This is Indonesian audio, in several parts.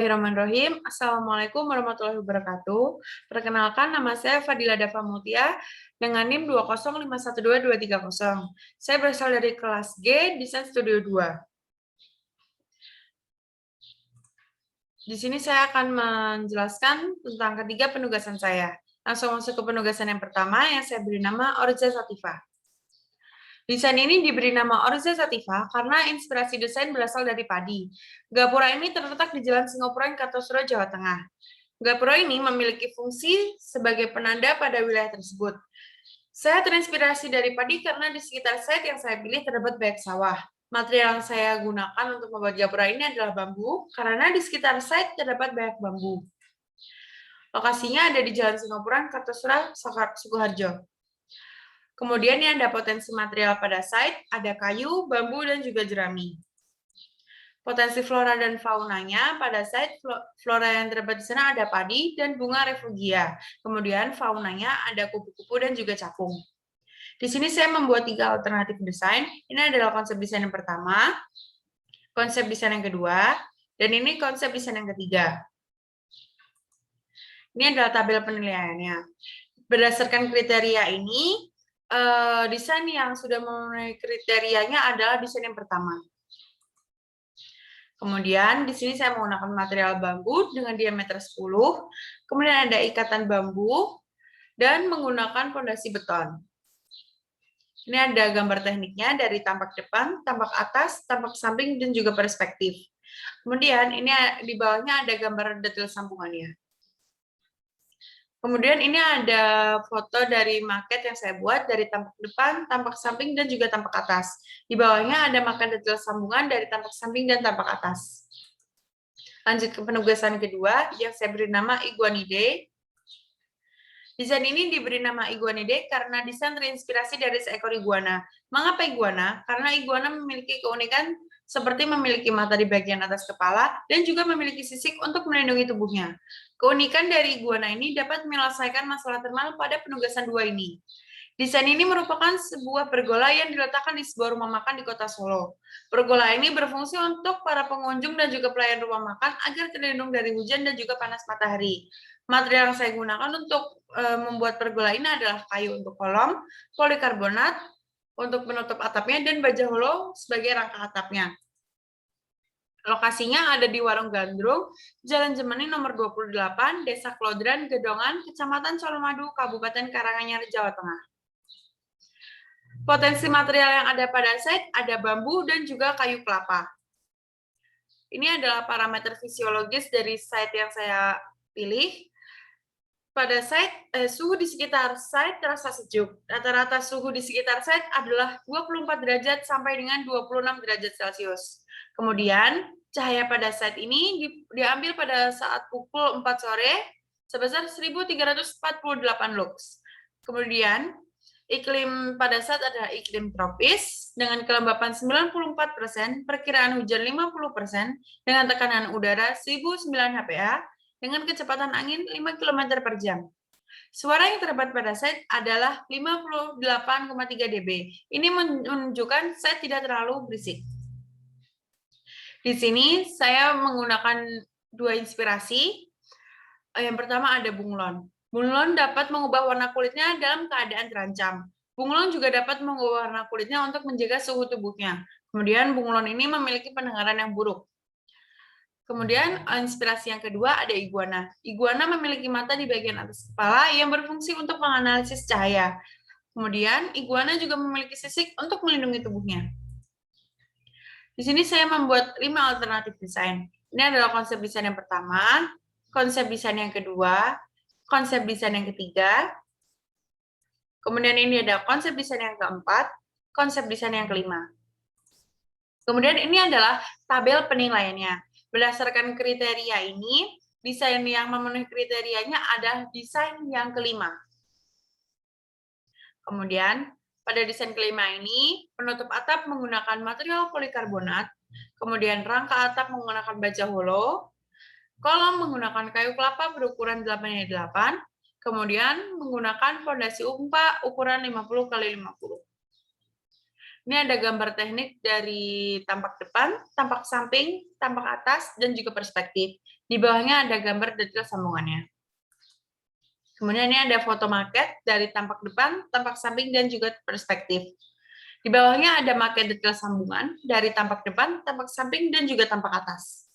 Bismillahirrahmanirrahim. Assalamualaikum warahmatullahi wabarakatuh. Perkenalkan, nama saya Fadila Dava Mutia dengan NIM 205122230. Saya berasal dari kelas G, Desain Studio 2. Di sini saya akan menjelaskan tentang ketiga penugasan saya. Langsung masuk ke penugasan yang pertama yang saya beri nama Orza Sativa. Desain ini diberi nama Orza Sativa karena inspirasi desain berasal dari padi. Gapura ini terletak di Jalan Singopuran, Kartosuro, Jawa Tengah. Gapura ini memiliki fungsi sebagai penanda pada wilayah tersebut. Saya terinspirasi dari padi karena di sekitar site yang saya pilih terdapat banyak sawah. Material yang saya gunakan untuk membuat gapura ini adalah bambu, karena di sekitar site terdapat banyak bambu. Lokasinya ada di Jalan Singopuran, Kartosuro, Sukoharjo. Kemudian yang ada potensi material pada site, ada kayu, bambu, dan juga jerami. Potensi flora dan faunanya, pada site flora yang terdapat di sana ada padi dan bunga refugia. Kemudian faunanya ada kupu-kupu dan juga capung. Di sini saya membuat 3 alternatif desain. Ini adalah konsep desain yang pertama, konsep desain yang kedua, dan ini konsep desain yang ketiga. Ini adalah tabel penilaiannya. Berdasarkan kriteria ini, desain yang sudah memenuhi kriterianya adalah desain yang pertama. Kemudian di sini saya menggunakan material bambu dengan diameter 10, kemudian ada ikatan bambu, dan menggunakan fondasi beton. Ini ada gambar tekniknya dari tampak depan, tampak atas, tampak samping, dan juga perspektif. Kemudian ini di bawahnya ada gambar detail sambungannya. Kemudian ini ada foto dari maket yang saya buat dari tampak depan, tampak samping, dan juga tampak atas. Di bawahnya ada maket detail sambungan dari tampak samping dan tampak atas. Lanjut ke penugasan kedua yang saya beri nama Iguanidae. Desain ini diberi nama Iguanidae karena desain terinspirasi dari seekor iguana. Mengapa iguana? Karena iguana memiliki keunikan seperti memiliki mata di bagian atas kepala dan juga memiliki sisik untuk melindungi tubuhnya. Keunikan dari iguana ini dapat menyelesaikan masalah termal pada penugasan 2 ini. Desain ini merupakan sebuah pergola yang diletakkan di sebuah rumah makan di kota Solo. Pergola ini berfungsi untuk para pengunjung dan juga pelayan rumah makan agar terlindung dari hujan dan juga panas matahari. Material yang saya gunakan untuk membuat pergola ini adalah kayu untuk kolom, polikarbonat untuk penutup atapnya, dan baja holo sebagai rangka atapnya. Lokasinya ada di Warung Gandrung, Jalan Jemeni nomor 28, Desa Klodran, Gedongan, Kecamatan Colomadu, Kabupaten Karanganyar, Jawa Tengah. Potensi material yang ada pada site ada bambu dan juga kayu kelapa. Ini adalah parameter fisiologis dari site yang saya pilih. Pada site, suhu di sekitar site terasa sejuk. Rata-rata suhu di sekitar site adalah 24 derajat sampai dengan 26 derajat Celcius. Kemudian, cahaya pada site ini diambil pada saat pukul 4 sore sebesar 1348 lux. Kemudian, iklim pada saat adalah iklim tropis dengan kelembapan 94%, perkiraan hujan 50%, dengan tekanan udara 1009 HPA, dengan kecepatan angin 5 km per jam. Suara yang terdapat pada site adalah 58,3 dB. Ini menunjukkan site tidak terlalu berisik. Di sini saya menggunakan 2 inspirasi. Yang pertama ada bunglon. Bunglon dapat mengubah warna kulitnya dalam keadaan terancam. Bunglon juga dapat mengubah warna kulitnya untuk menjaga suhu tubuhnya. Kemudian bunglon ini memiliki pendengaran yang buruk. Kemudian inspirasi yang kedua ada iguana. Iguana memiliki mata di bagian atas kepala yang berfungsi untuk menganalisis cahaya. Kemudian iguana juga memiliki sisik untuk melindungi tubuhnya. Di sini saya membuat 5 alternatif desain. Ini adalah konsep desain yang pertama, konsep desain yang kedua, konsep desain yang ketiga, kemudian ini ada konsep desain yang keempat, konsep desain yang kelima. Kemudian ini adalah tabel penilaiannya. Berdasarkan kriteria ini, desain yang memenuhi kriterianya ada desain yang kelima. Kemudian, pada desain kelima ini, penutup atap menggunakan material polikarbonat, kemudian rangka atap menggunakan baja holo, kolom menggunakan kayu kelapa berukuran 8x8, kemudian menggunakan fondasi umpa ukuran 50x50. Ini ada gambar teknik dari tampak depan, tampak samping, tampak atas, dan juga perspektif. Di bawahnya ada gambar detail sambungannya. Kemudian ini ada foto maket dari tampak depan, tampak samping, dan juga perspektif. Di bawahnya ada maket detail sambungan dari tampak depan, tampak samping, dan juga tampak atas.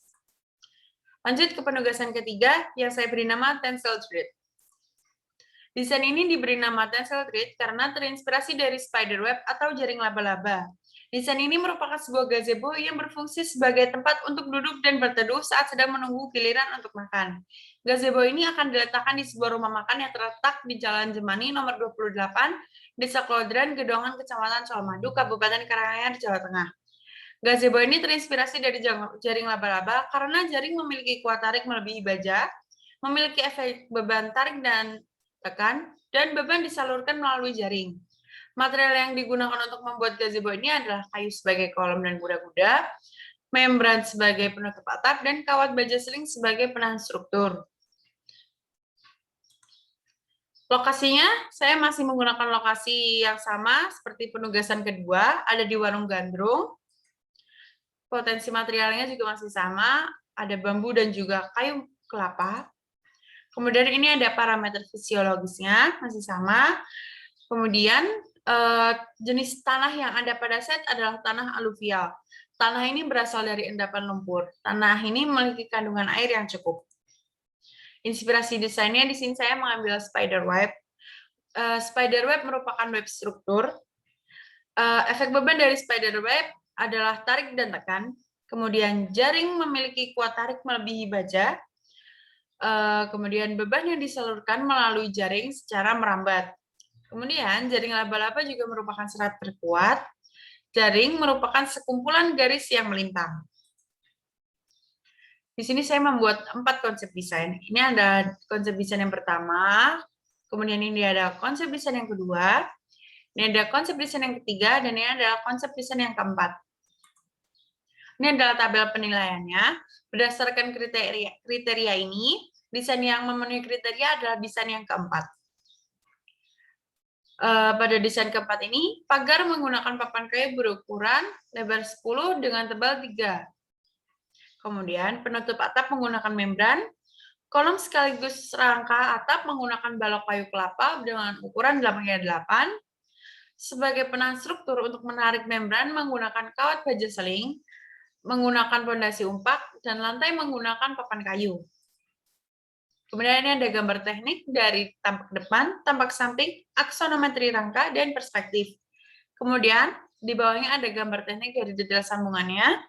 Lanjut ke penugasan ketiga yang saya beri nama tensile thread. Desain ini diberi nama tensile thread karena terinspirasi dari spiderweb atau jaring laba-laba. Desain ini merupakan sebuah gazebo yang berfungsi sebagai tempat untuk duduk dan berteduh saat sedang menunggu giliran untuk makan. Gazebo ini akan diletakkan di sebuah rumah makan yang terletak di Jalan Jemani nomor 28, Desa Klodran, Gedongan, Kecamatan Colomadu, Kabupaten Karanganyar, Jawa Tengah. Gazebo ini terinspirasi dari jaring laba-laba karena jaring memiliki kuat tarik melebihi baja, memiliki efek beban tarik dan tekan, dan beban disalurkan melalui jaring. Material yang digunakan untuk membuat gazebo ini adalah kayu sebagai kolom dan kuda-kuda, membran sebagai penutup atap, dan kawat baja seling sebagai penahan struktur. Lokasinya, saya masih menggunakan lokasi yang sama seperti penugasan kedua, ada di Warung Gandrung. Potensi materialnya juga masih sama, ada bambu dan juga kayu kelapa. Kemudian ini ada parameter fisiologisnya, masih sama. Kemudian jenis tanah yang ada pada set adalah tanah aluvial. Tanah ini berasal dari endapan lumpur. Tanah ini memiliki kandungan air yang cukup. Inspirasi desainnya di sini saya mengambil spiderweb. Spiderweb merupakan web struktur. Efek beban dari spiderweb adalah tarik dan tekan. Kemudian jaring memiliki kuat tarik melebihi baja. Kemudian beban yang disalurkan melalui jaring secara merambat. Kemudian jaring laba-laba juga merupakan serat terkuat. Jaring merupakan sekumpulan garis yang melintang. Di sini saya membuat 4 konsep desain. Ini ada konsep desain yang pertama, kemudian ini ada konsep desain yang kedua, ini ada konsep desain yang ketiga, dan ini adalah konsep desain yang keempat. Ini adalah tabel penilaiannya. Berdasarkan kriteria ini, desain yang memenuhi kriteria adalah desain yang keempat. Pada desain keempat ini, pagar menggunakan papan kayu berukuran lebar 10 dengan tebal 3. Kemudian penutup atap menggunakan membran, kolom sekaligus rangka atap menggunakan balok kayu kelapa dengan ukuran 8x8. Sebagai penahan struktur untuk menarik membran menggunakan kawat baja seling, menggunakan pondasi umpak, dan lantai menggunakan papan kayu. Kemudian ini ada gambar teknik dari tampak depan, tampak samping, aksonometri rangka, dan perspektif. Kemudian di bawahnya ada gambar teknik dari detail sambungannya.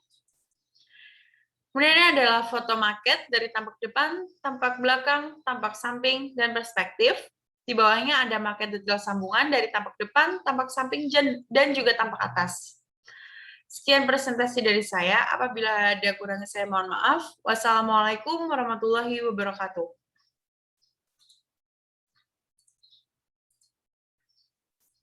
Kemudian ini adalah foto maket dari tampak depan, tampak belakang, tampak samping, dan perspektif. Di bawahnya ada maket detail sambungan dari tampak depan, tampak samping, dan juga tampak atas. Sekian presentasi dari saya. Apabila ada kurangnya saya mohon maaf. Wassalamualaikum warahmatullahi wabarakatuh.